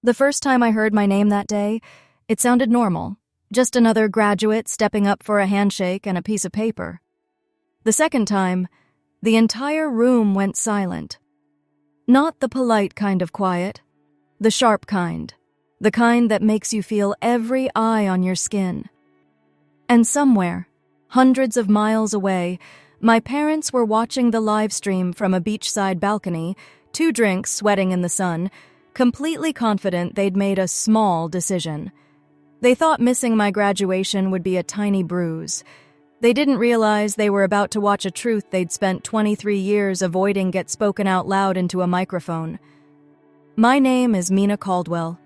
The first time I heard my name that day, it sounded normal. Just another graduate stepping up for a handshake and a piece of paper. The second time, the entire room went silent. Not the polite kind of quiet, the sharp kind. The kind that makes you feel every eye on your skin. And somewhere, hundreds of miles away, my parents were watching the live stream from a beachside balcony, 2 drinks sweating in the sun, completely confident they'd made a small decision. They thought missing my graduation would be a tiny bruise. They didn't realize they were about to watch a truth they'd spent 23 years avoiding get spoken out loud into a microphone. My name is Mina Caldwell.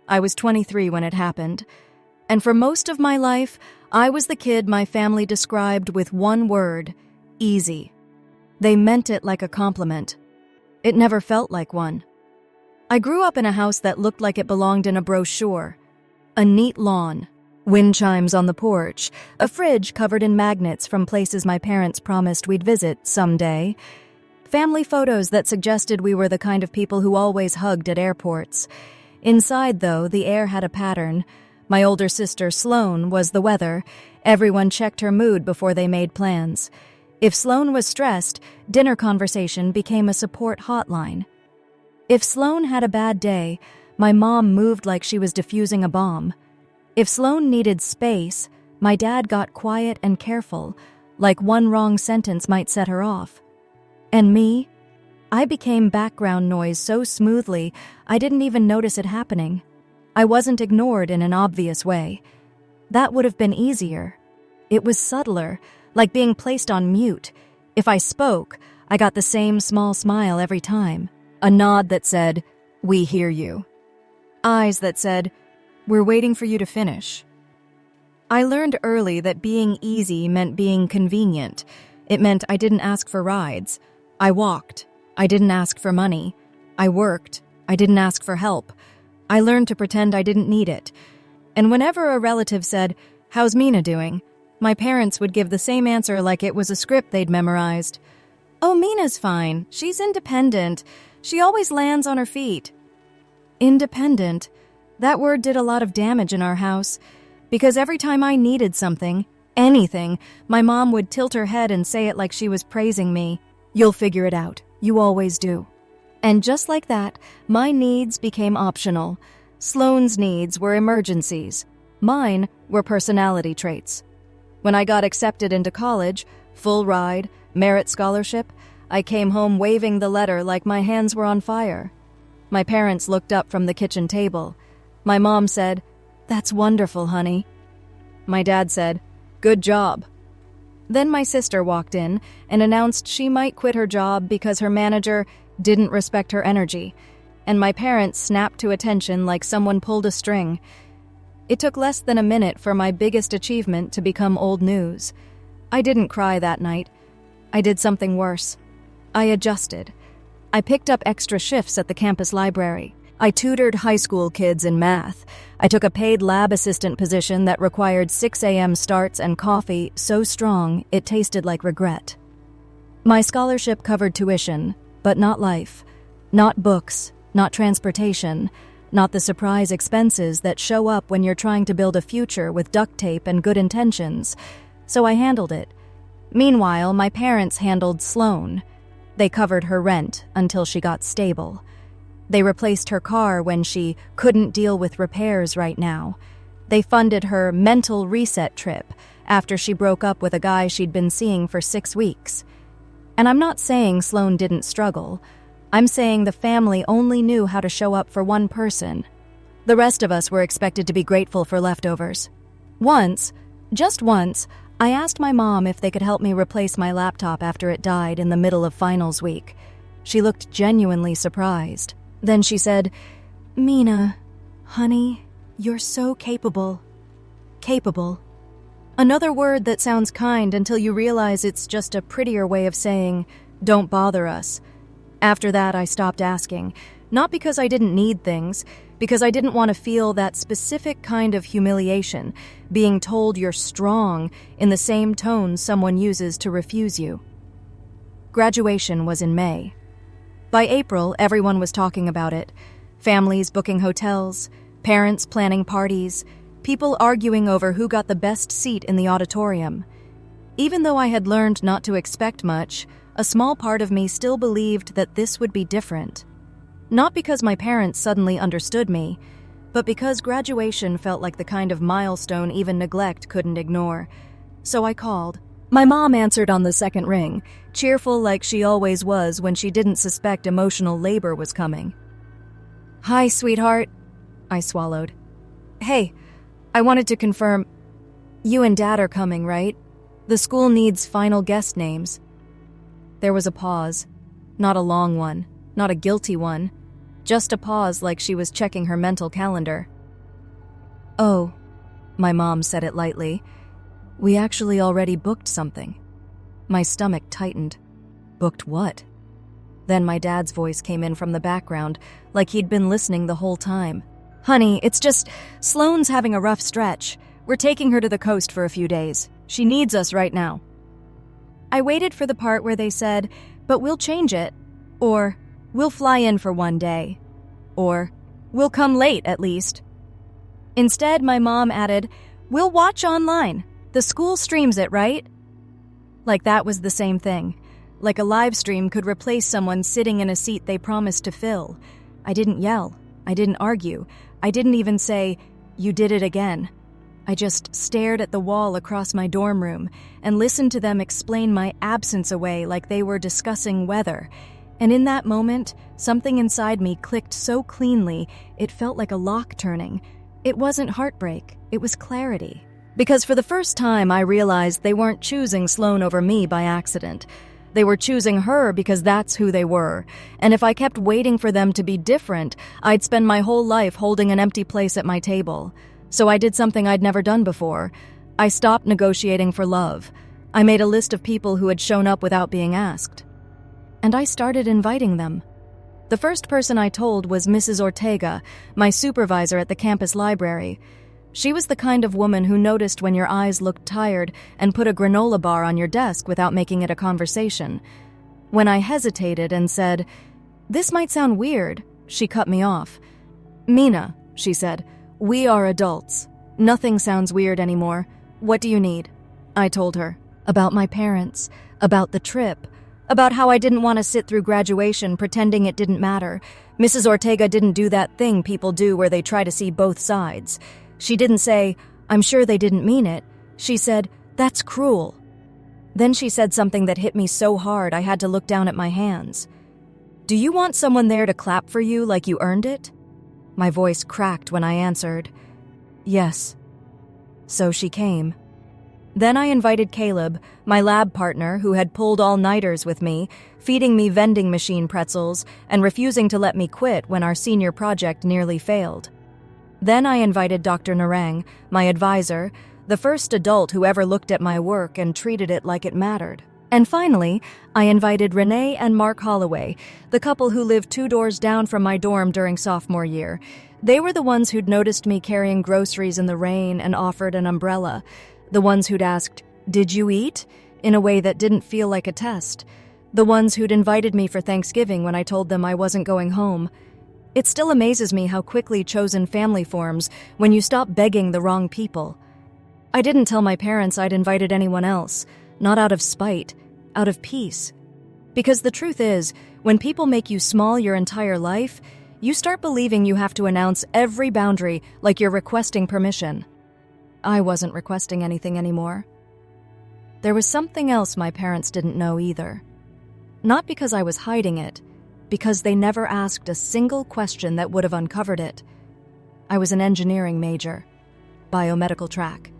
I was 23 when it happened, and for most of my life, I was the kid my family described with one word: easy. They meant it like a compliment. It never felt like one. I grew up in a house that looked like it belonged in a brochure. A neat lawn, wind chimes on the porch, a fridge covered in magnets from places my parents promised we'd visit someday, family photos that suggested we were the kind of people who always hugged at airports. Inside, though, the air had a pattern. My older sister, Sloane, was the weather. Everyone checked her mood before they made plans. If Sloane was stressed, dinner conversation became a support hotline. If Sloane had a bad day, my mom moved like she was defusing a bomb. If Sloane needed space, my dad got quiet and careful, like one wrong sentence might set her off. And me? I became background noise so smoothly, I didn't even notice it happening. I wasn't ignored in an obvious way. That would have been easier. It was subtler, like being placed on mute. If I spoke, I got the same small smile every time. A nod that said, "We hear you." Eyes that said, "We're waiting for you to finish." I learned early that being easy meant being convenient. It meant I didn't ask for rides. I walked. I didn't ask for money. I worked. I didn't ask for help. I learned to pretend I didn't need it. And whenever a relative said, "How's Mina doing?" my parents would give the same answer like it was a script they'd memorized. "Oh, Mina's fine. She's independent. She always lands on her feet." Independent. That word did a lot of damage in our house, because every time I needed something, anything, my mom would tilt her head and say it like she was praising me. "You'll figure it out. You always do." And just like that, my needs became optional. Sloane's needs were emergencies. Mine were personality traits. When I got accepted into college, full ride, merit scholarship, I came home waving the letter like my hands were on fire. My parents looked up from the kitchen table. My mom said, "That's wonderful, honey." My dad said, "Good job." Then my sister walked in and announced she might quit her job because her manager didn't respect her energy, and my parents snapped to attention like someone pulled a string. It took less than a minute for my biggest achievement to become old news. I didn't cry that night. I did something worse. I adjusted. I picked up extra shifts at the campus library. I tutored high school kids in math. I took a paid lab assistant position that required 6 a.m. starts and coffee so strong it tasted like regret. My scholarship covered tuition, but not life. Not books, not transportation, not the surprise expenses that show up when you're trying to build a future with duct tape and good intentions. So I handled it. Meanwhile, my parents handled Sloane. They covered her rent until she got stable. They replaced her car when she couldn't deal with repairs right now. They funded her mental reset trip after she broke up with a guy she'd been seeing for 6 weeks. And I'm not saying Sloane didn't struggle. I'm saying the family only knew how to show up for one person. The rest of us were expected to be grateful for leftovers. Once, just once, I asked my mom if they could help me replace my laptop after it died in the middle of finals week. She looked genuinely surprised. Then she said, "Mina, honey, you're so capable." Capable. Another word that sounds kind until you realize it's just a prettier way of saying, "Don't bother us." After that, I stopped asking. Not because I didn't need things, because I didn't want to feel that specific kind of humiliation, being told you're strong in the same tone someone uses to refuse you. Graduation was in May. By April, everyone was talking about it. Families booking hotels, parents planning parties, people arguing over who got the best seat in the auditorium. Even though I had learned not to expect much, a small part of me still believed that this would be different. Not because my parents suddenly understood me, but because graduation felt like the kind of milestone even neglect couldn't ignore. So I called. My mom answered on the second ring, cheerful like she always was when she didn't suspect emotional labor was coming. "Hi, sweetheart," I swallowed. "Hey, I wanted to confirm, you and Dad are coming, right? The school needs final guest names." There was a pause. Not a long one, not a guilty one. Just a pause like she was checking her mental calendar. "Oh," my mom said it lightly. "We actually already booked something." My stomach tightened. Booked what? Then my dad's voice came in from the background, like he'd been listening the whole time. "Honey, it's just, Sloane's having a rough stretch. We're taking her to the coast for a few days. She needs us right now." I waited for the part where they said, "But we'll change it," or "We'll fly in for one day," or "We'll come late at least." Instead, my mom added, "We'll watch online. The school streams it, right?" Like that was the same thing. Like a live stream could replace someone sitting in a seat they promised to fill. I didn't yell. I didn't argue. I didn't even say, "You did it again." I just stared at the wall across my dorm room and listened to them explain my absence away like they were discussing weather. And in that moment, something inside me clicked so cleanly, it felt like a lock turning. It wasn't heartbreak, it was clarity. Because for the first time, I realized they weren't choosing Sloane over me by accident. They were choosing her because that's who they were. And if I kept waiting for them to be different, I'd spend my whole life holding an empty place at my table. So I did something I'd never done before. I stopped negotiating for love. I made a list of people who had shown up without being asked. And I started inviting them. The first person I told was Mrs. Ortega, my supervisor at the campus library. She was the kind of woman who noticed when your eyes looked tired and put a granola bar on your desk without making it a conversation. When I hesitated and said, "This might sound weird," she cut me off. "Mina," she said, "we are adults. Nothing sounds weird anymore. What do you need?" I told her. About my parents, about the trip, about how I didn't want to sit through graduation pretending it didn't matter. Mrs. Ortega didn't do that thing people do where they try to see both sides. She didn't say, "I'm sure they didn't mean it." She said, "That's cruel." Then she said something that hit me so hard I had to look down at my hands. "Do you want someone there to clap for you like you earned it?" My voice cracked when I answered, "Yes." So she came. Then I invited Caleb, my lab partner who had pulled all-nighters with me, feeding me vending machine pretzels and refusing to let me quit when our senior project nearly failed. Then I invited Dr. Narang, my advisor, the first adult who ever looked at my work and treated it like it mattered. And finally, I invited Renee and Mark Holloway, the couple who lived 2 doors down from my dorm during sophomore year. They were the ones who'd noticed me carrying groceries in the rain and offered an umbrella. The ones who'd asked, "Did you eat?" in a way that didn't feel like a test. The ones who'd invited me for Thanksgiving when I told them I wasn't going home. It still amazes me how quickly chosen family forms when you stop begging the wrong people. I didn't tell my parents I'd invited anyone else, not out of spite, out of peace. Because the truth is, when people make you small your entire life, you start believing you have to announce every boundary like you're requesting permission. I wasn't requesting anything anymore. There was something else my parents didn't know either. Not because I was hiding it, because they never asked a single question that would have uncovered it. I was an engineering major, biomedical track.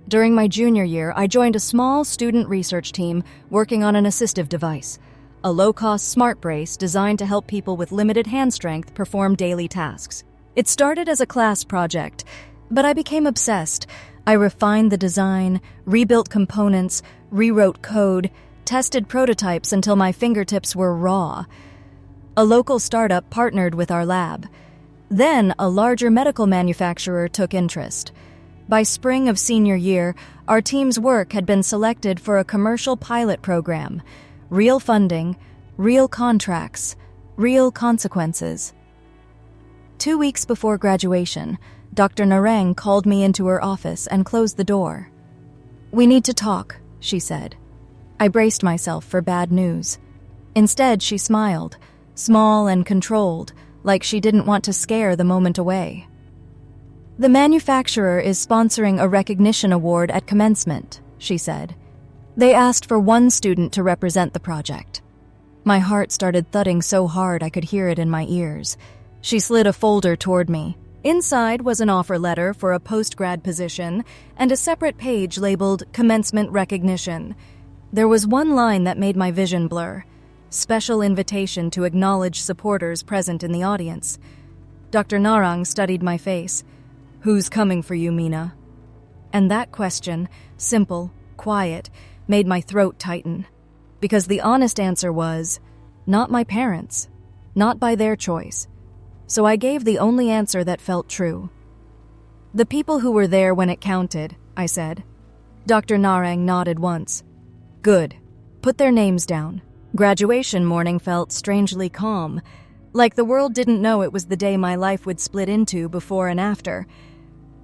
During my junior year, I joined a small student research team working on an assistive device, a low-cost smart brace designed to help people with limited hand strength perform daily tasks. It started as a class project, but I became obsessed. I refined the design, rebuilt components, rewrote code, tested prototypes until my fingertips were raw. A local startup partnered with our lab. Then a larger medical manufacturer took interest. By spring of senior year, our team's work had been selected for a commercial pilot program. Real funding, real contracts, real consequences. 2 weeks before graduation, Dr. Narang called me into her office and closed the door. "We need to talk," she said. I braced myself for bad news. Instead, she smiled, small and controlled, like she didn't want to scare the moment away. "The manufacturer is sponsoring a recognition award at commencement," she said. "They asked for one student to represent the project." My heart started thudding so hard I could hear it in my ears. She slid a folder toward me. Inside was an offer letter for a post-grad position and a separate page labeled Commencement Recognition. There was one line that made my vision blur. Special invitation to acknowledge supporters present in the audience. Dr. Narang studied my face. "Who's coming for you, Meena?" And that question, simple, quiet, made my throat tighten. Because the honest answer was, not my parents, not by their choice. So I gave the only answer that felt true. "The people who were there when it counted," I said. Dr. Narang nodded once. "Good. Put their names down." Graduation morning felt strangely calm, like the world didn't know it was the day my life would split into before and after.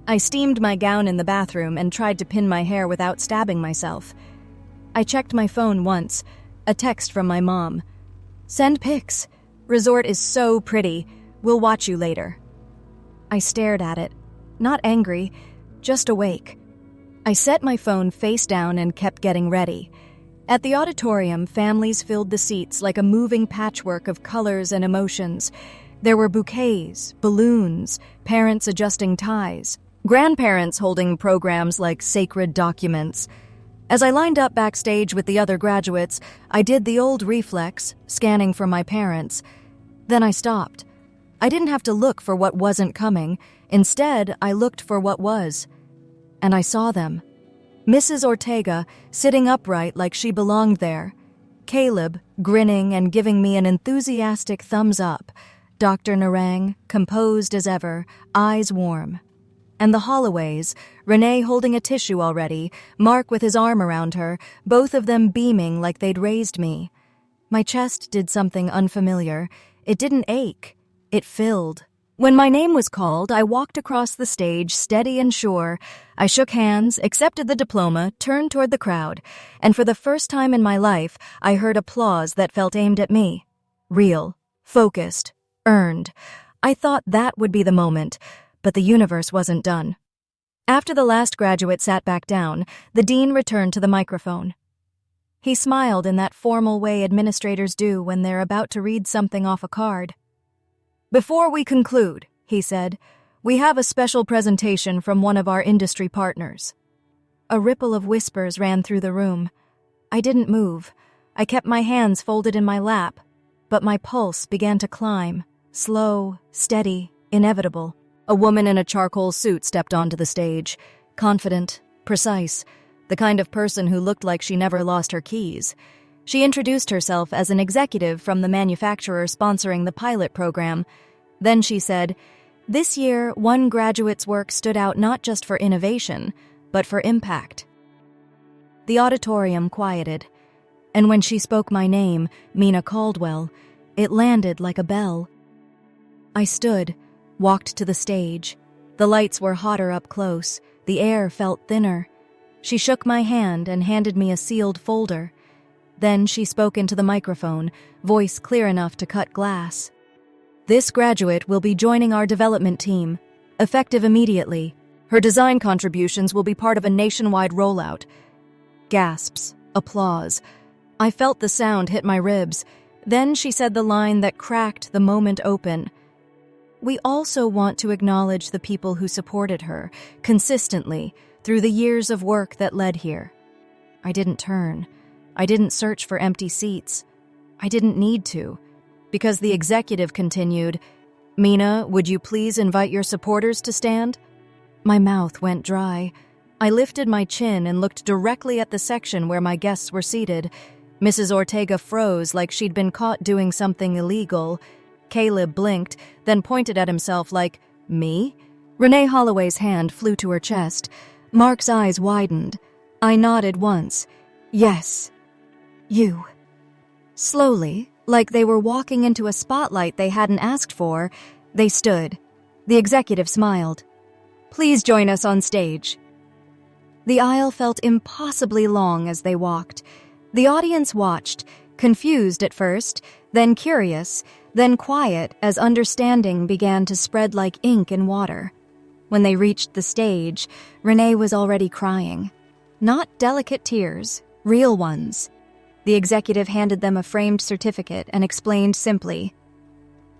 I steamed my gown in the bathroom and tried to pin my hair without stabbing myself. I checked my phone once, a text from my mom. "Send pics. Resort is so pretty. We'll watch you later." I stared at it, not angry, just awake. I set my phone face down and kept getting ready. At the auditorium, families filled the seats like a moving patchwork of colors and emotions. There were bouquets, balloons, parents adjusting ties, grandparents holding programs like sacred documents. As I lined up backstage with the other graduates, I did the old reflex, scanning for my parents. Then I stopped. I didn't have to look for what wasn't coming. Instead, I looked for what was. And I saw them. Mrs. Ortega, sitting upright like she belonged there. Caleb, grinning and giving me an enthusiastic thumbs up. Dr. Narang, composed as ever, eyes warm. And the Holloways, Renee holding a tissue already, Mark with his arm around her, both of them beaming like they'd raised me. My chest did something unfamiliar. It didn't ache. It filled. When my name was called, I walked across the stage, steady and sure. I shook hands, accepted the diploma, turned toward the crowd, and for the first time in my life, I heard applause that felt aimed at me. Real, focused, earned. I thought that would be the moment, but the universe wasn't done. After the last graduate sat back down, the dean returned to the microphone. He smiled in that formal way administrators do when they're about to read something off a card. "Before we conclude," he said, "we have a special presentation from one of our industry partners." A ripple of whispers ran through the room. I didn't move. I kept my hands folded in my lap, but my pulse began to climb, slow, steady, inevitable. A woman in a charcoal suit stepped onto the stage, confident, precise, the kind of person who looked like she never lost her keys. She introduced herself as an executive from the manufacturer sponsoring the pilot program. Then she said, "This year, one graduate's work stood out not just for innovation, but for impact." The auditorium quieted, and when she spoke my name, Meena Caldwell, it landed like a bell. I stood, walked to the stage. The lights were hotter up close. The air felt thinner. She shook my hand and handed me a sealed folder. Then she spoke into the microphone, voice clear enough to cut glass. "This graduate will be joining our development team, effective immediately. Her design contributions will be part of a nationwide rollout." Gasps, applause. I felt the sound hit my ribs. Then she said the line that cracked the moment open. "We also want to acknowledge the people who supported her, consistently, through the years of work that led here." I didn't turn. I didn't search for empty seats. I didn't need to, because the executive continued, "Meena, would you please invite your supporters to stand?" My mouth went dry. I lifted my chin and looked directly at the section where my guests were seated. Mrs. Ortega froze like she'd been caught doing something illegal. Caleb blinked, then pointed at himself like, "Me?" Renee Holloway's hand flew to her chest. Mark's eyes widened. I nodded once. "Yes. You." Slowly, like they were walking into a spotlight they hadn't asked for, they stood, The executive smiled. "Please join us on stage." The aisle felt impossibly long as they walked. The audience watched, confused at first, then curious, then quiet as understanding began to spread like ink in water. When they reached the stage, Renee was already crying. Not delicate tears, real ones. The executive handed them a framed certificate and explained simply,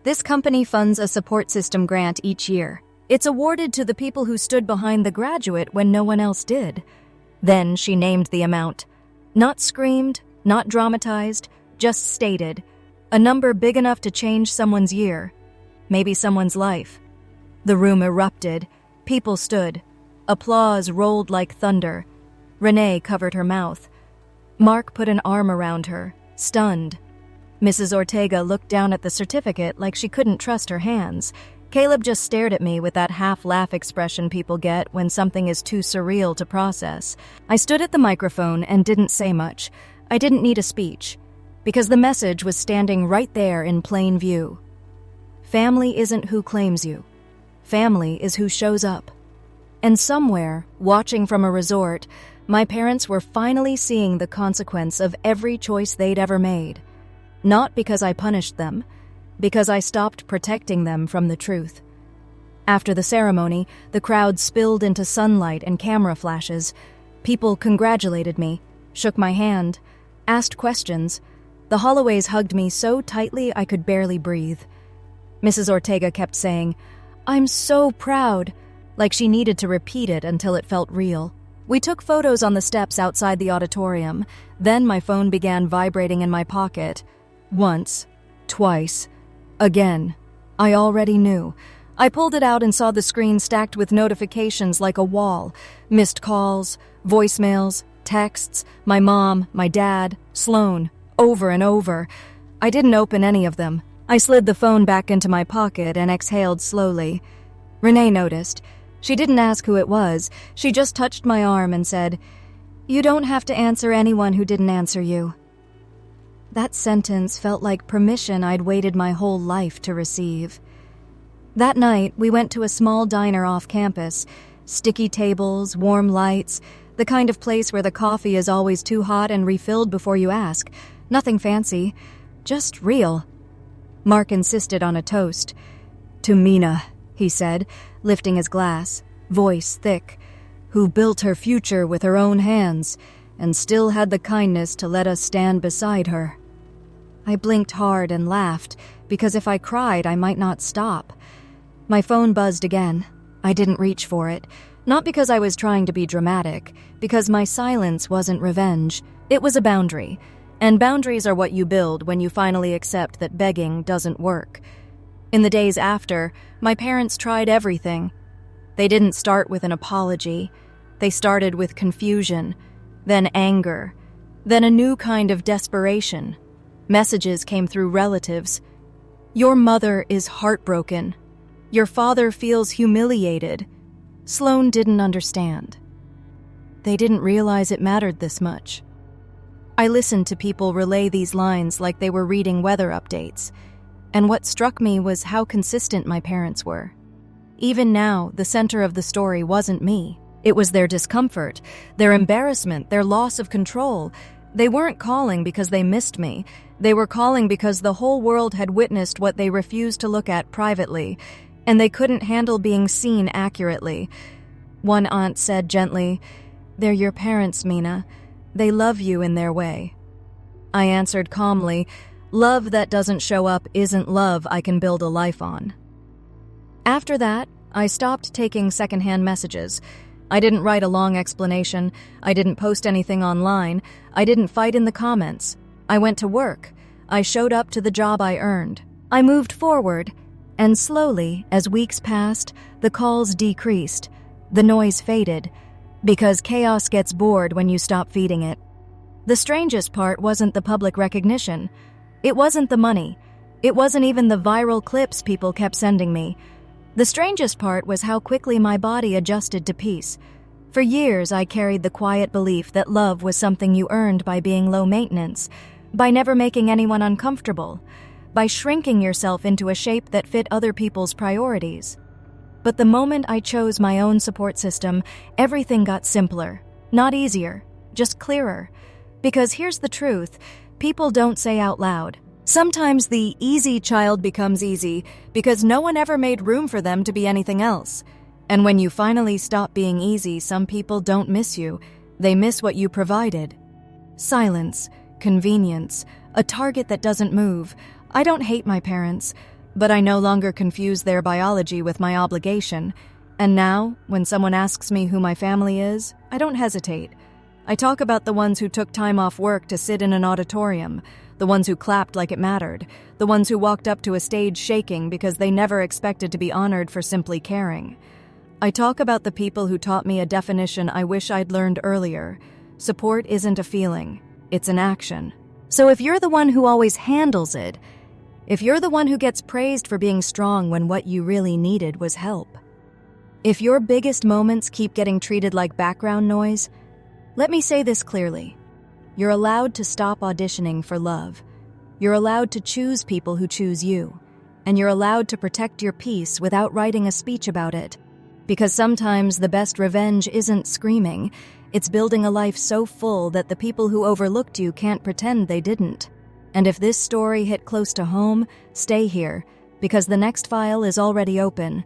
"This company funds a support system grant each year. It's awarded to the people who stood behind the graduate when no one else did." Then she named the amount. Not screamed, not dramatized, just stated. A number big enough to change someone's year. Maybe someone's life. The room erupted. People stood. Applause rolled like thunder. Renee covered her mouth. Mark put an arm around her, stunned. Mrs. Ortega looked down at the certificate like she couldn't trust her hands. Caleb just stared at me with that half-laugh expression people get when something is too surreal to process. I stood at the microphone and didn't say much. I didn't need a speech, because the message was standing right there in plain view. Family isn't who claims you. Family is who shows up. And somewhere, watching from a resort, my parents were finally seeing the consequence of every choice they'd ever made. Not because I punished them, because I stopped protecting them from the truth. After the ceremony, the crowd spilled into sunlight and camera flashes. People congratulated me, shook my hand, asked questions. The Holloways hugged me so tightly I could barely breathe. Mrs. Ortega kept saying, "I'm so proud," like she needed to repeat it until it felt real. We took photos on the steps outside the auditorium. Then my phone began vibrating in my pocket. Once, twice, again. I already knew. I pulled it out and saw the screen stacked with notifications like a wall. Missed calls, voicemails, texts, my mom, my dad, Sloan, over and over. I didn't open any of them. I slid the phone back into my pocket and exhaled slowly. Renee noticed. She didn't ask who it was. She just touched my arm and said, "You don't have to answer anyone who didn't answer you." That sentence felt like permission I'd waited my whole life to receive. That night, we went to a small diner off campus. Sticky tables, warm lights, the kind of place where the coffee is always too hot and refilled before you ask. Nothing fancy, just real. Mark insisted on a toast. "To Mina," he said, lifting his glass, voice thick, "who built her future with her own hands and still had the kindness to let us stand beside her." I blinked hard and laughed, because if I cried, I might not stop. My phone buzzed again. I didn't reach for it, not because I was trying to be dramatic, because my silence wasn't revenge. It was a boundary, and boundaries are what you build when you finally accept that begging doesn't work. In the days after, my parents tried everything. They didn't start with an apology. They started with confusion, then anger, then a new kind of desperation. Messages came through relatives. "Your mother is heartbroken. Your father feels humiliated." Sloan didn't understand. They didn't realize it mattered this much. I listened to people relay these lines like they were reading weather updates, and what struck me was how consistent my parents were. Even now, the center of the story wasn't me. It was their discomfort, their embarrassment, their loss of control. They weren't calling because they missed me. They were calling because the whole world had witnessed what they refused to look at privately, and they couldn't handle being seen accurately. One aunt said gently, "They're your parents, Mina. They love you in their way." I answered calmly, "Love that doesn't show up isn't love I can build a life on." After that, I stopped taking secondhand messages. I didn't write a long explanation. I didn't post anything online. I didn't fight in the comments. I went to work. I showed up to the job I earned. I moved forward, and slowly, as weeks passed, the calls decreased. The noise faded, because chaos gets bored when you stop feeding it. The strangest part wasn't the public recognition. It wasn't the money. It wasn't even the viral clips people kept sending me. The strangest part was how quickly my body adjusted to peace. For years, I carried the quiet belief that love was something you earned by being low maintenance, by never making anyone uncomfortable, by shrinking yourself into a shape that fit other people's priorities. But the moment I chose my own support system, everything got simpler. Not easier, just clearer. Because here's the truth, people don't say out loud. Sometimes the easy child becomes easy because no one ever made room for them to be anything else. And when you finally stop being easy, some people don't miss you. They miss what you provided. Silence, convenience, a target that doesn't move. I don't hate my parents, but I no longer confuse their biology with my obligation. And now, when someone asks me who my family is, I don't hesitate. I talk about the ones who took time off work to sit in an auditorium, the ones who clapped like it mattered, the ones who walked up to a stage shaking because they never expected to be honored for simply caring. I talk about the people who taught me a definition I wish I'd learned earlier. Support isn't a feeling, it's an action. So if you're the one who always handles it, if you're the one who gets praised for being strong when what you really needed was help, if your biggest moments keep getting treated like background noise, let me say this clearly. You're allowed to stop auditioning for love. You're allowed to choose people who choose you. And you're allowed to protect your peace without writing a speech about it. Because sometimes the best revenge isn't screaming. It's building a life so full that the people who overlooked you can't pretend they didn't. And if this story hit close to home, stay here, because the next file is already open.